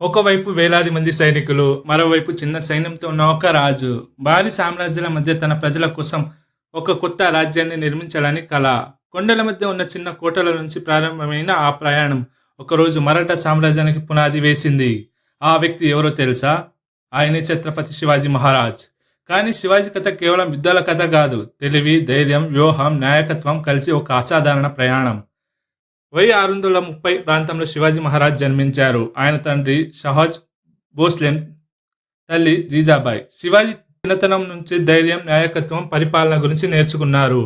ఒకవైపు వేలాది మంది సైనికులు, మరోవైపు చిన్న సైన్యంతో ఉన్న ఒక రాజు. భారీ సామ్రాజ్యాల మధ్య తన ప్రజల కోసం ఒక కొత్త రాజ్యాన్ని నిర్మించాలని కల. కొండల మధ్య ఉన్న చిన్న కోటల నుంచి ప్రారంభమైన ఆ ప్రయాణం ఒకరోజు మరాఠా సామ్రాజ్యానికి పునాది వేసింది. ఆ వ్యక్తి ఎవరో తెలుసా? ఆయనే ఛత్రపతి శివాజీ మహారాజ్. కానీ శివాజీ కథ కేవలం యుద్ధాల కథ కాదు. తెలివి, ధైర్యం, వ్యూహం, నాయకత్వం కలిసి ఒక అసాధారణ ప్రయాణం. 1630 ప్రాంతంలో శివాజీ మహారాజ్ జన్మించారు. ఆయన తండ్రి షహజ్ భోస్లే, తల్లి జీజాబాయి. శివాజీ చిన్నతనం నుంచి ధైర్యం, నాయకత్వం, పరిపాలన గురించి నేర్చుకున్నారు.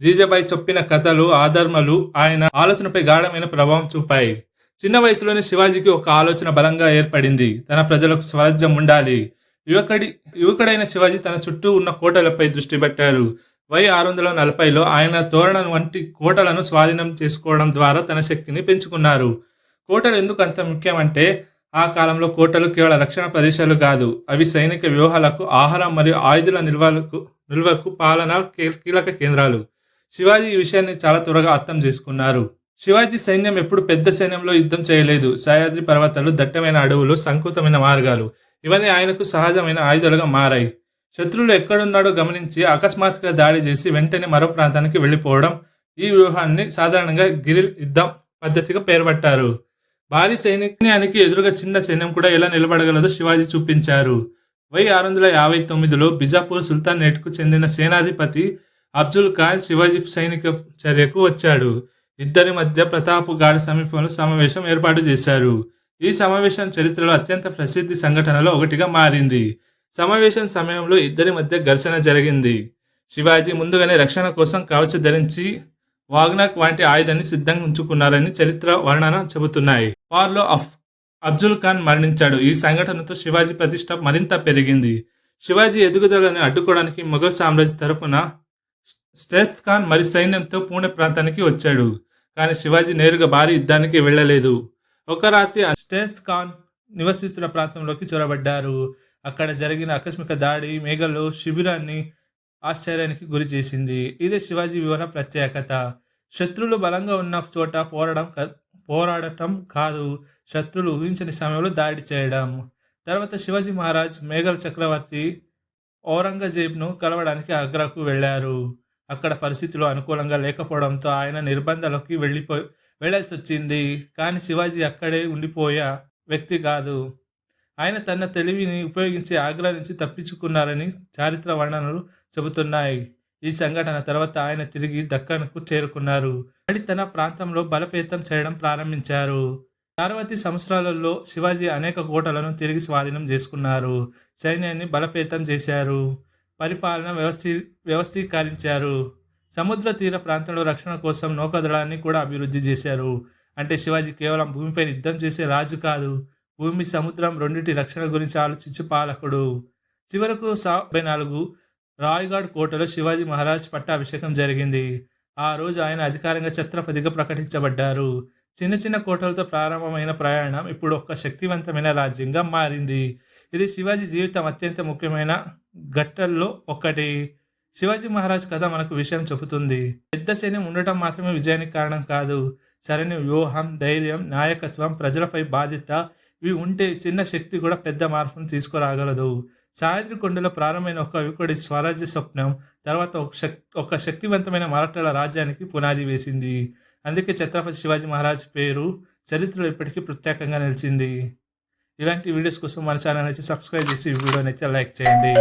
జీజాబాయి చెప్పిన కథలు, ఆదర్మలు ఆయన ఆలోచనపై గాఢమైన ప్రభావం చూపాయి. చిన్న వయసులోనే శివాజీకి ఒక ఆలోచన బలంగా ఏర్పడింది. తన ప్రజలకు స్వరాజ్యం ఉండాలి. యువకుడైన శివాజీ తన చుట్టూ ఉన్న కోటలపై దృష్టి పెట్టారు. 1640లో ఆయన తోరణం వంటి కోటలను స్వాధీనం చేసుకోవడం ద్వారా తన శక్తిని పెంచుకున్నారు. కోటలు ఎందుకు అంత ముఖ్యమంటే, ఆ కాలంలో కోటలు కేవలం రక్షణ ప్రదేశాలు కాదు, అవి సైనిక వ్యూహాలకు, ఆహారం మరియు ఆయుధాల నిల్వకు పాలన కీలక కేంద్రాలు. శివాజీ ఈ విషయాన్ని చాలా త్వరగా అర్థం చేసుకున్నారు. శివాజీ సైన్యం ఎప్పుడు పెద్ద సైన్యంలో యుద్ధం చేయలేదు. సహ్యాద్రి పర్వతాలు, దట్టమైన అడవులు, సంకుతమైన మార్గాలు, ఇవన్నీ ఆయనకు సహజమైన ఆయుధాలుగా మారాయి. శత్రువులు ఎక్కడున్నాడో గమనించి అకస్మాత్తుగా దాడి చేసి వెంటనే మరో ప్రాంతానికి వెళ్ళిపోవడం, ఈ వ్యూహాన్ని సాధారణంగా గిరిల్ యుద్ధం పద్ధతిగా పేర్పట్టారు. భారీ సైన్యానికి ఎదురుగా చిన్న సైన్యం కూడా ఎలా నిలబడగలదో శివాజీ చూపించారు. 1659లో బిజాపూర్ సుల్తానేట్కు చెందిన సేనాధిపతి అఫ్జుల్ ఖాన్ శివాజీ సైనిక చర్యకు వచ్చాడు. ఇద్దరి మధ్య ప్రతాప్ గాడ్ సమీపంలో సమావేశం ఏర్పాటు చేశారు. ఈ సమావేశం చరిత్రలో అత్యంత ప్రసిద్ధి సంఘటనలో ఒకటిగా మారింది. సమావేశం సమయంలో ఇద్దరి మధ్య ఘర్షణ జరిగింది. శివాజీ ముందుగానే రక్షణ కోసం కవచ ధరించి వాగ్నాక్ వంటి ఆయుధాన్ని సిద్ధంగా ఉంచుకున్నారని చరిత్ర వర్ణన చెబుతున్నాయి. వార్లో అఫ్జుల్ ఖాన్ మరణించాడు. ఈ సంఘటనతో శివాజీ ప్రతిష్ట మరింత పెరిగింది. శివాజీ ఎదుగుదలను అడ్డుకోవడానికి మొఘల్ సామ్రాజ్య తరపున స్టేస్త్ ఖాన్ మరి సైన్యంతో పూణె ప్రాంతానికి వచ్చాడు. కానీ శివాజీ నేరుగా భారీ యుద్ధానికి వెళ్ళలేదు. ఒక రాత్రి స్టేస్త్ ఖాన్ నివసిస్తున్న ప్రాంతంలోకి చొరబడ్డారు. అక్కడ జరిగిన ఆకస్మిక దాడి మేఘల్లో శిబిరాన్ని ఆశ్చర్యానికి గురి చేసింది. ఇదే శివాజీ వ్యూహ ప్రత్యేకత. శత్రువులు బలంగా ఉన్న చోట పోరాడటం కాదు, శత్రువులు ఊహించని సమయంలో దాడి చేయడం. తర్వాత శివాజీ మహారాజ్ మేఘల్ చక్రవర్తి ఔరంగజేబ్ను కలవడానికి ఆగ్రాకు వెళ్ళారు. అక్కడ పరిస్థితులు అనుకూలంగా లేకపోవడంతో ఆయన నిర్బంధాలకి వెళ్ళాల్సి వచ్చింది. కానీ శివాజీ అక్కడే ఉండిపోయే వ్యక్తి కాదు. ఆయన తన తెలివిని ఉపయోగించి ఆగ్రా నుంచి తప్పించుకున్నారని చారిత్ర వర్ణనలు చెబుతున్నాయి. ఈ సంఘటన తర్వాత ఆయన తిరిగి దక్కన్కు చేరుకున్నారు. తన ప్రాంతంలో బలోపేతం చేయడం ప్రారంభించారు. తర్వాతి సంవత్సరాలలో శివాజీ అనేక కోటలను తిరిగి స్వాధీనం చేసుకున్నారు. సైన్యాన్ని బలోపేతం చేశారు. పరిపాలన వ్యవస్థీకరించారు. సముద్ర తీర ప్రాంతంలో రక్షణ కోసం నౌకాదళాన్ని కూడా అభివృద్ధి చేశారు. అంటే శివాజీ కేవలం భూమిపై యుద్ధం చేసే రాజు కాదు, భూమి, సముద్రం రెండింటి రక్షణ గురించి ఆలోచించే పాలకుడు. చివరకు 1974 రాయ్గఢ్ కోటలో శివాజీ మహారాజ్ పట్టాభిషేకం జరిగింది. ఆ రోజు ఆయన అధికారంగా ఛత్రపతిగా ప్రకటించబడ్డారు. చిన్న చిన్న కోటలతో ప్రారంభమైన ప్రయాణం ఇప్పుడు ఒక శక్తివంతమైన రాజ్యంగా మారింది. ఇది శివాజీ జీవితం అత్యంత ముఖ్యమైన ఘట్టాల్లో ఒకటి. శివాజీ మహారాజ్ కథ మనకు విషయం చెబుతుంది. పెద్ద సైన్యం ఉండటం మాత్రమే విజయానికి కారణం కాదు. సరైన వ్యూహం, ధైర్యం, నాయకత్వం, ప్రజలపై బాధ్యత, ఇవి ఉంటే చిన్న శక్తి కూడా పెద్ద మార్పును తీసుకురాగలదు. సహ్యాద్రి కొండలో ప్రారంభమైన ఒక యువకుడి స్వరాజ్య స్వప్నం తర్వాత ఒక శక్తివంతమైన మరాఠాల రాజ్యానికి పునాది వేసింది. అందుకే ఛత్రపతి శివాజీ మహారాజ్ పేరు చరిత్రలో ఇప్పటికీ ప్రత్యేకంగా నిలిచింది. ఇలాంటి వీడియోస్ కోసం మన ఛానల్ అయితే సబ్స్క్రైబ్ చేసి వీడియోని అయితే లైక్ చేయండి.